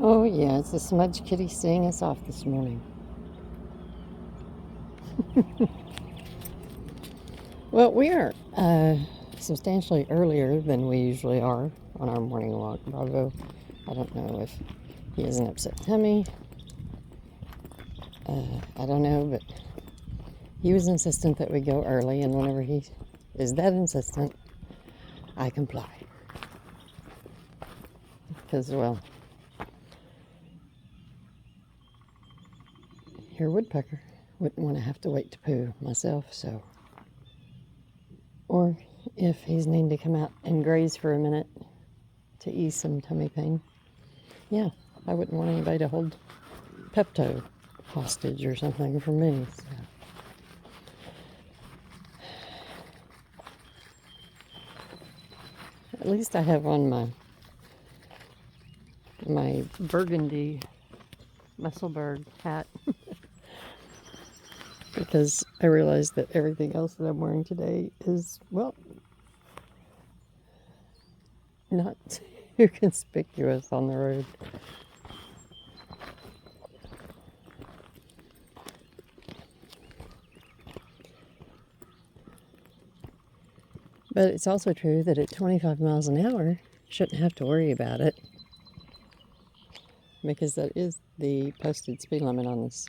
Oh, yeah, it's the Smudge Kitty seeing us off this morning. Well, we are substantially earlier than we usually are on our morning walk. Bravo, I don't know if he has an upset tummy. I don't know, but he was insistent that we go early, and whenever he is that insistent, I comply. Because, well, your woodpecker wouldn't want to have to wait to poo myself, so. Or if he's needing to come out and graze for a minute to ease some tummy pain. Yeah, I wouldn't want anybody to hold Pepto hostage or something for me. So. At least I have on my burgundy Musselburgh hat because I realized that everything else that I'm wearing today is, well, not too conspicuous on the road. But it's also true that at 25 miles an hour, shouldn't have to worry about it because that is the posted speed limit on this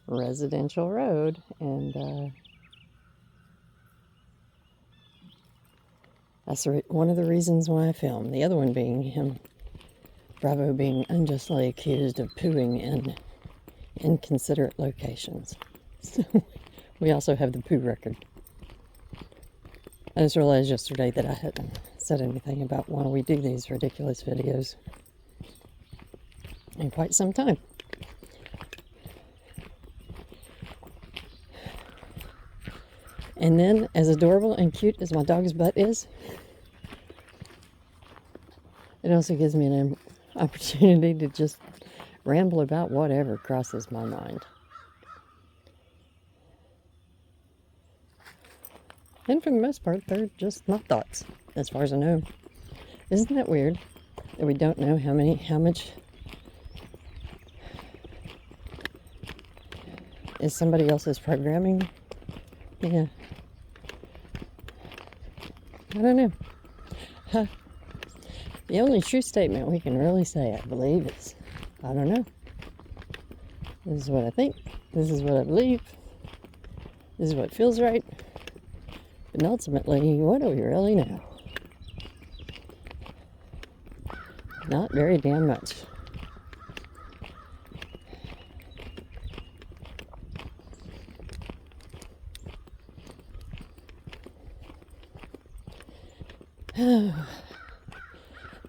residential road, and that's one of the reasons why I film. The other one being him, Bravo, being unjustly accused of pooing in inconsiderate locations. So we also have the poo record. I just realized yesterday that I hadn't said anything about why we do these ridiculous videos in quite some time. And then, as adorable and cute as my dog's butt is, it also gives me an opportunity to just ramble about whatever crosses my mind. And for the most part, they're just my thoughts, as far as I know. Isn't that weird that we don't know how much is somebody else's programming? Yeah. I don't know. Huh. The only true statement we can really say, I believe, is, I don't know. This is what I think. This is what I believe. This is what feels right. But ultimately, what do we really know? Not very damn much.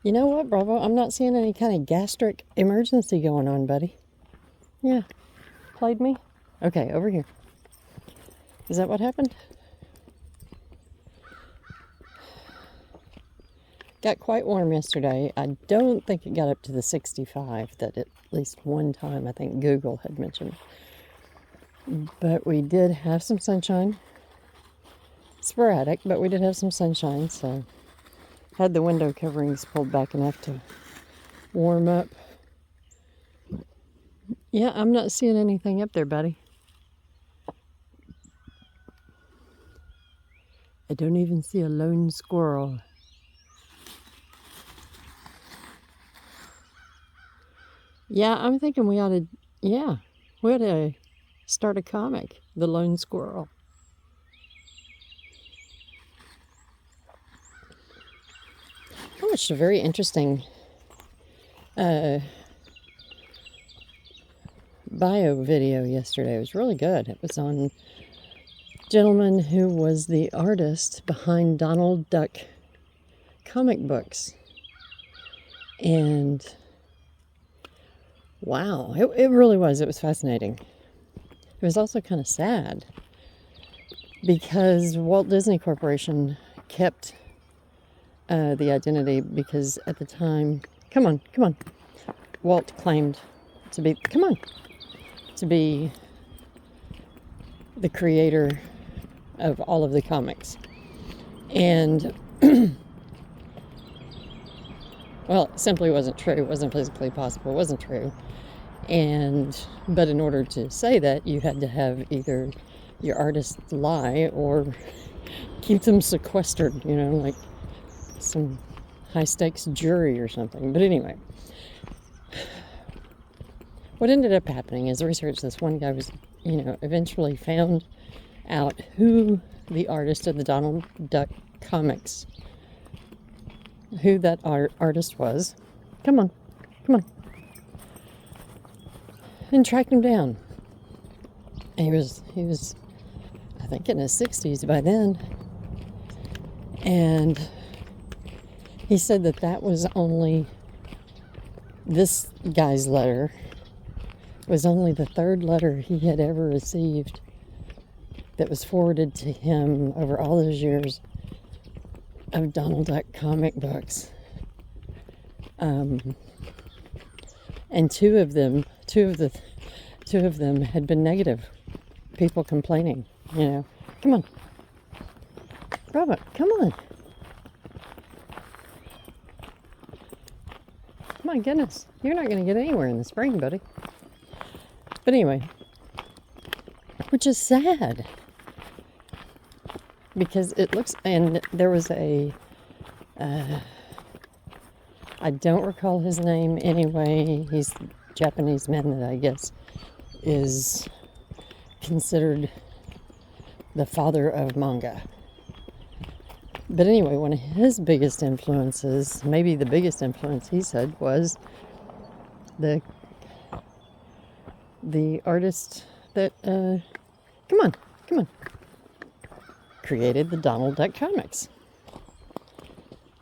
You know what, Bravo? I'm not seeing any kind of gastric emergency going on, buddy. Yeah. Played me? Okay, over here. Is that what happened? Got quite warm yesterday. I don't think it got up to the 65 that at least one time I think Google had mentioned. But we did have some sunshine. Sporadic, but we did have some sunshine, so had the window coverings pulled back enough to warm up. Yeah, I'm not seeing anything up there, buddy. I don't even see a lone squirrel. Yeah, I'm thinking we ought to start a comic, The Lone Squirrel. I watched a very interesting bio video yesterday. It was really good. It was on a gentleman who was the artist behind Donald Duck comic books. And wow, it really was. It was fascinating. It was also kind of sad because Walt Disney Corporation kept the identity because at the time, come on, Walt claimed to be the creator of all of the comics. And Well, it simply wasn't true. It wasn't physically possible. It wasn't true. But in order to say that, you had to have either your artist lie or keep them sequestered, like some high stakes jury or something. But anyway, what ended up happening is research. This one guy was, eventually found out who the artist of the Donald Duck comics, who that artist was. Come on. And tracked him down. He was, I think, in his 60s by then. And he said that was only, this guy's letter was only the third letter he had ever received that was forwarded to him over all those years of Donald Duck comic books. And two of them had been negative. People complaining, Come on. Robert, come on. My goodness, you're not going to get anywhere in the spring, buddy. But anyway, which is sad. Because it looks, and there was I don't recall his name anyway. He's a Japanese man that I guess is considered the father of manga. But anyway, one of his biggest influences, maybe the biggest influence he said, was the artist that, come on, created the Donald Duck comics.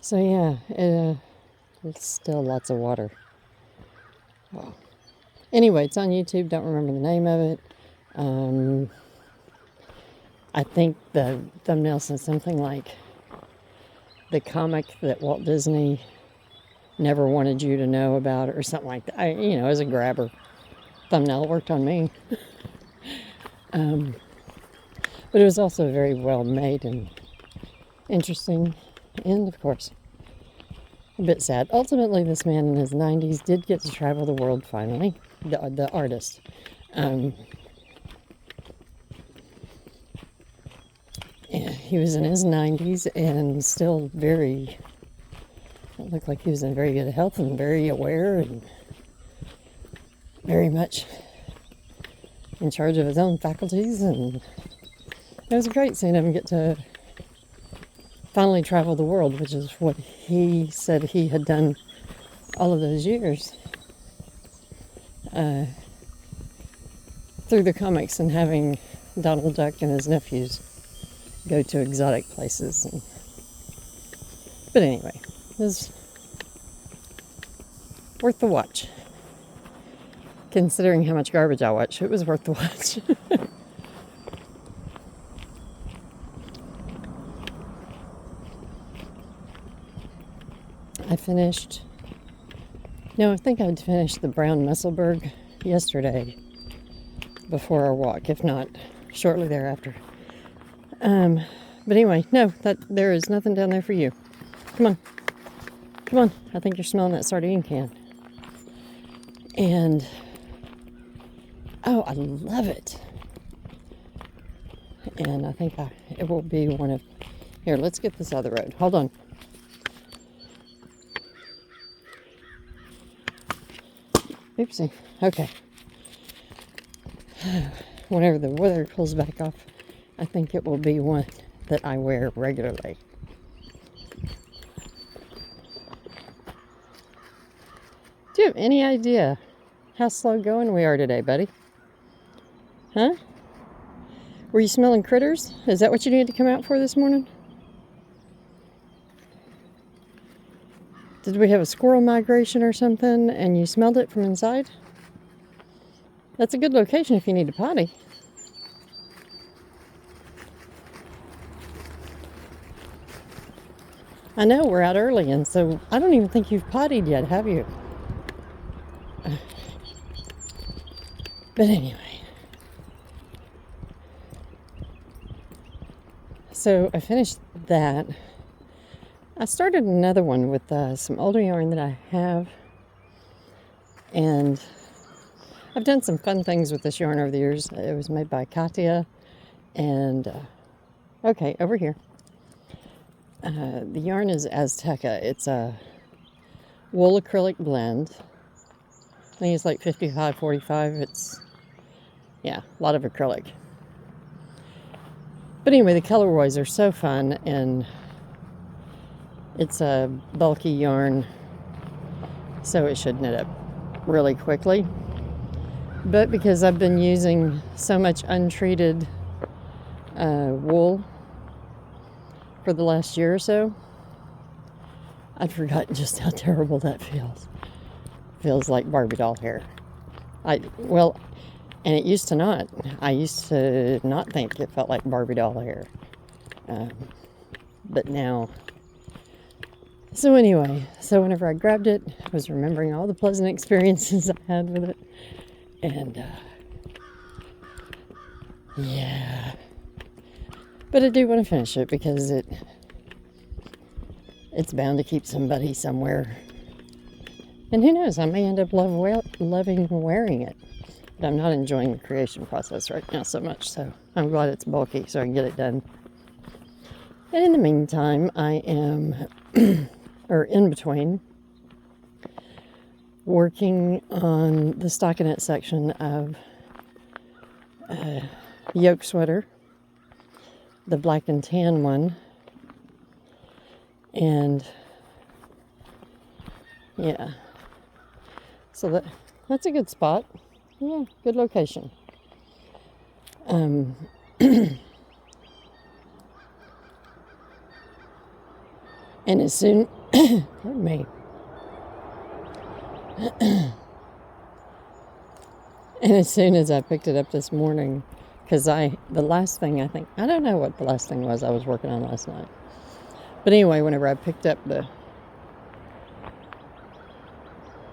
So yeah, it's still lots of water. Oh. Anyway, it's on YouTube. Don't remember the name of it. I think the thumbnail said something like the comic that Walt Disney never wanted you to know about, or something like that. As a grabber thumbnail, it worked on me. But it was also very well made and interesting, and of course, a bit sad. Ultimately, this man in his 90s did get to travel the world finally, the artist. He was in his 90s and still it looked like he was in very good health and very aware and very much in charge of his own faculties. And it was great seeing him get to finally travel the world, which is what he said he had done all of those years through the comics, and having Donald Duck and his nephews go to exotic places. But anyway, it was worth the watch. Considering how much garbage I watch, it was worth the watch. I think I'd finished the brown Musselburgh yesterday before our walk, if not shortly thereafter. But anyway, there is nothing down there for you. Come on. I think you're smelling that sardine can. And, I love it. And I think it will be one of, here, let's get this other road. Hold on. Oopsie. Okay. Whenever the weather cools back off, I think it will be one that I wear regularly. Do you have any idea how slow going we are today, buddy? Huh? Were you smelling critters? Is that what you needed to come out for this morning? Did we have a squirrel migration or something and you smelled it from inside? That's a good location if you need a potty. I know we're out early, and so I don't even think you've pottied yet, have you? But anyway. So I finished that. I started another one with some older yarn that I have, and I've done some fun things with this yarn over the years. It was made by Katia, and okay, over here. The yarn is Azteca. It's a wool acrylic blend. I think it's like 55-45. It's, yeah, a lot of acrylic. But anyway, the colorways are so fun, and it's a bulky yarn, so it should knit up really quickly. But because I've been using so much untreated wool for the last year or so, I'd forgotten just how terrible that feels. Feels like Barbie doll hair. Well, and it used to not. I used to not think it felt like Barbie doll hair. But now. So anyway, whenever I grabbed it, I was remembering all the pleasant experiences I had with it. And yeah. But I do want to finish it because it's bound to keep somebody somewhere. And who knows, I may end up loving wearing it. But I'm not enjoying the creation process right now so much, so I'm glad it's bulky so I can get it done. And in the meantime, I am, or in between, working on the stockinette section of yoke sweater, the black and tan one, and yeah, so that's a good spot. Yeah, good location. And as soon, pardon me, and as soon as I picked it up this morning, because the last thing I don't know what the last thing was I was working on last night. But anyway, whenever I picked up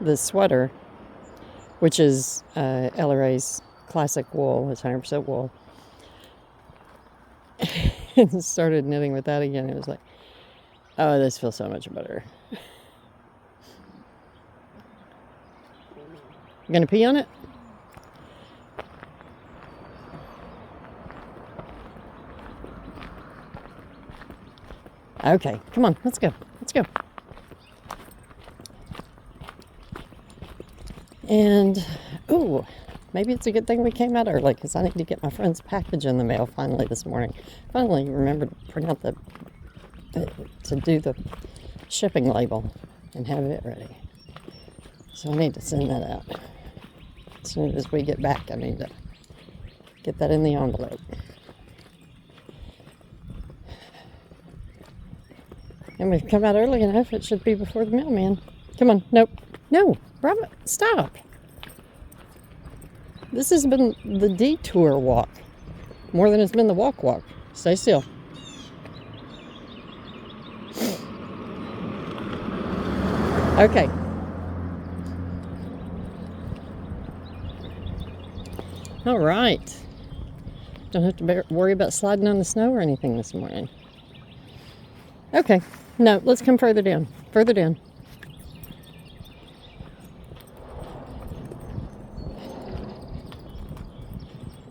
the sweater, which is LRA's classic wool, it's 100% wool, and started knitting with that again, it was like, oh, this feels so much better. You gonna pee on it? Okay, come on, let's go. And, ooh, maybe it's a good thing we came out early because I need to get my friend's package in the mail finally this morning. Finally remembered to print out to do the shipping label and have it ready. So I need to send that out. As soon as we get back, I need to get that in the envelope. And we've come out early enough, it should be before the mailman. Come on, nope. No, Robert, stop. This has been the detour walk more than it's been the walk. Stay still. Okay. All right. Don't have to worry about sliding on the snow or anything this morning. Okay. No, let's come further down.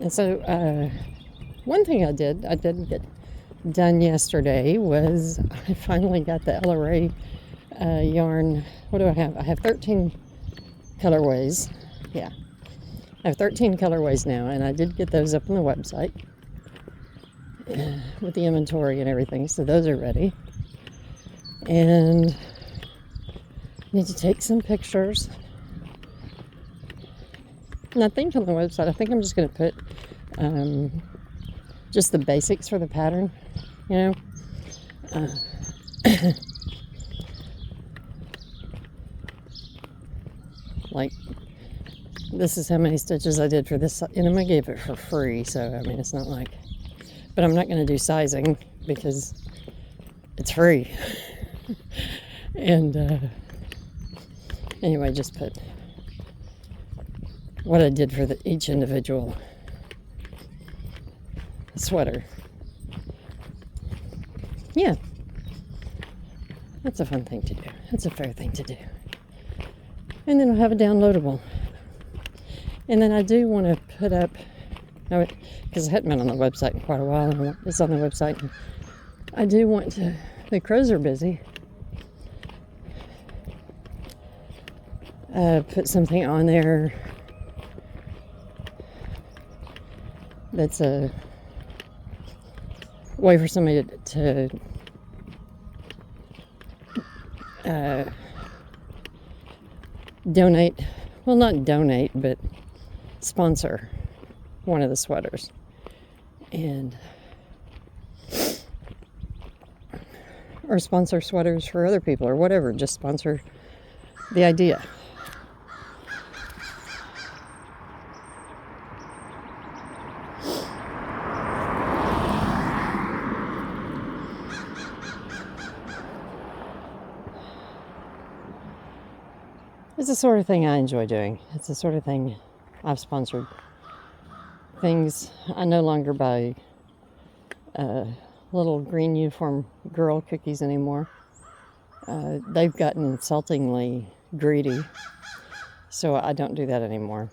And so, one thing I didn't get done yesterday was I finally got the LRA yarn. What do I have? I have 13 colorways. Yeah. I have 13 colorways now, and I did get those up on the website with the inventory and everything, so those are ready. And I need to take some pictures. And I think on the website, I think I'm just going to put just the basics for the pattern, you know. Like, this is how many stitches I did for this, and I gave it for free, so I mean, it's not like, but I'm not going to do sizing because it's free. And anyway, just put what I did for each individual sweater. Yeah. That's a fun thing to do. That's a fair thing to do. And then I'll have a downloadable. And then I do want to put up, because I hadn't been on the website in quite a while, and it's on the website. And I do want to, the crows are busy. Put something on there that's a way for somebody to donate, well, not donate, but sponsor one of the sweaters. And or sponsor sweaters for other people or whatever, just sponsor the idea. It's the sort of thing I enjoy doing. It's the sort of thing I've sponsored. Things I no longer buy little green uniform girl cookies anymore. They've gotten insultingly greedy, so I don't do that anymore.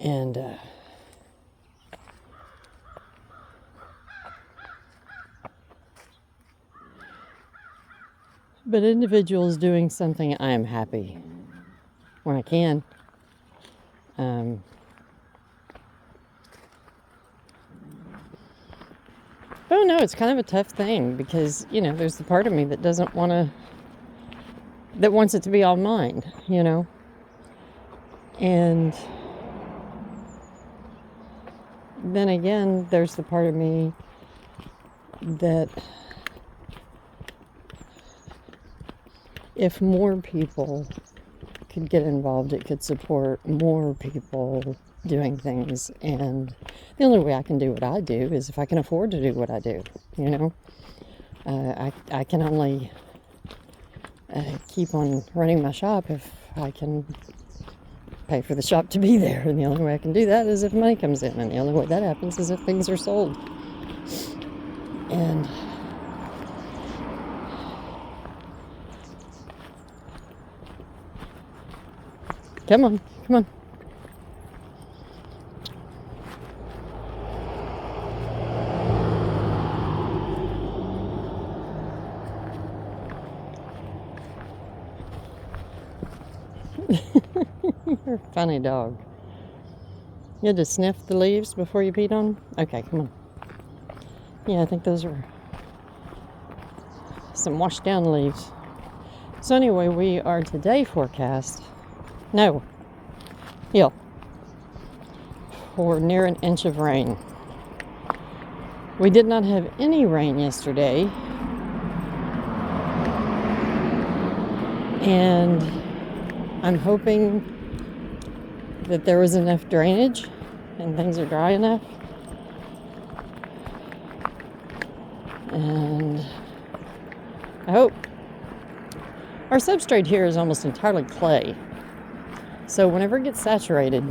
And but individuals doing something, I am happy when I can. But no, it's kind of a tough thing because, there's the part of me that doesn't want to, that wants it to be all mine, And then again, there's the part of me that if more people could get involved, it could support more people doing things. And the only way I can do what I do is if I can afford to do what I do, I can only keep on running my shop if I can pay for the shop to be there. And the only way I can do that is if money comes in. And the only way that happens is if things are sold. And come on. You're a funny dog. You had to sniff the leaves before you peed on them? Okay, come on. Yeah, I think those are some washed down leaves. So anyway, we are today forecast. No. Hill. For near an inch of rain. We did not have any rain yesterday. And I'm hoping that there was enough drainage and things are dry enough. And I hope. Our substrate here is almost entirely clay. So whenever it gets saturated,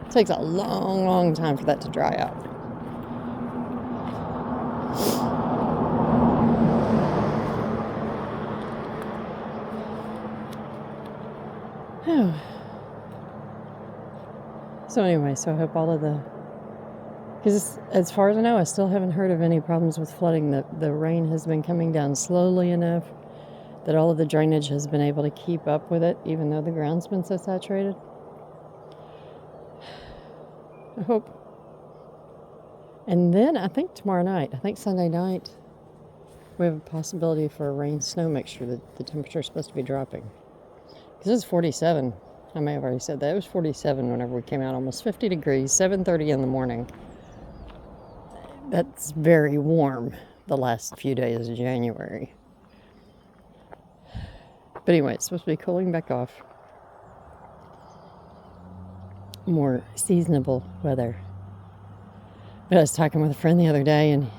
it takes a long, long time for that to dry out. So anyway, I hope all of because as far as I know, I still haven't heard of any problems with flooding. The rain has been coming down slowly enough that all of the drainage has been able to keep up with it, even though the ground's been so saturated. I hope. And then I think Sunday night, we have a possibility for a rain-snow mixture. That the temperature is supposed to be dropping. Because it's 47. I may have already said that. It was 47 whenever we came out, almost 50 degrees, 7:30 in the morning. That's very warm the last few days of January. But anyway, it's supposed to be cooling back off. More seasonable weather. But I was talking with a friend the other day, and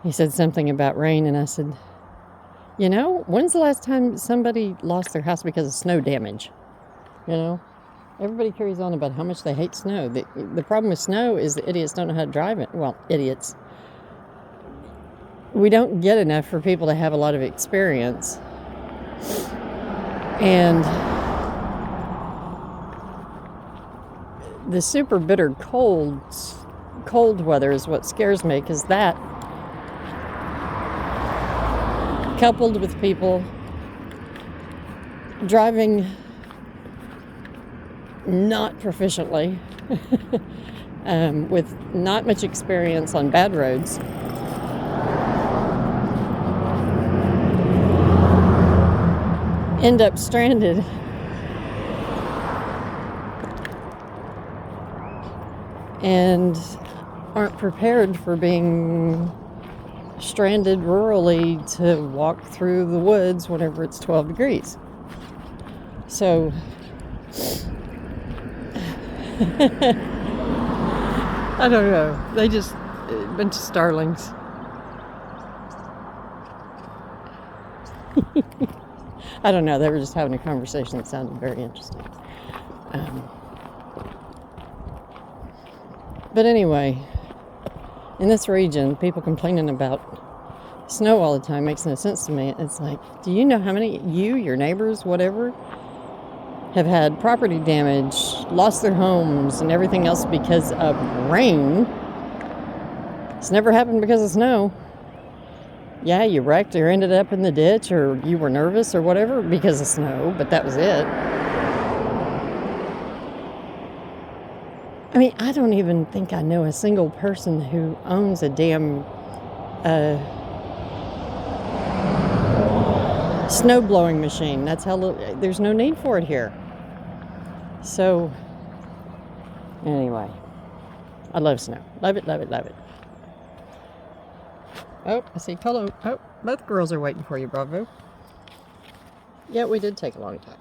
he said something about rain, and I said, when's the last time somebody lost their house because of snow damage? Everybody carries on about how much they hate snow. The problem with snow is the idiots don't know how to drive it. Well, idiots. we don't get enough for people to have a lot of experience. And the super bitter cold weather is what scares me, because that, coupled with people driving not proficiently, with not much experience on bad roads, end up stranded and aren't prepared for being stranded rurally to walk through the woods whenever it's 12 degrees. So I don't know. They just a bunch of starlings. I don't know. They were just having a conversation that sounded very interesting. But anyway, in this region, people complaining about snow all the time makes no sense to me. It's like, do you know how many your neighbors, whatever, have had property damage, lost their homes, and everything else because of rain? It's never happened because of snow. Yeah, you wrecked or ended up in the ditch, or you were nervous or whatever because of snow, but that was it. I mean, I don't even think I know a single person who owns a damn snow blowing machine. That's how there's no need for it here. So anyway, I love snow. Love it, love it, love it. Oh, I see Colo. Oh, both girls are waiting for you, Bravo. Yeah, we did take a long time.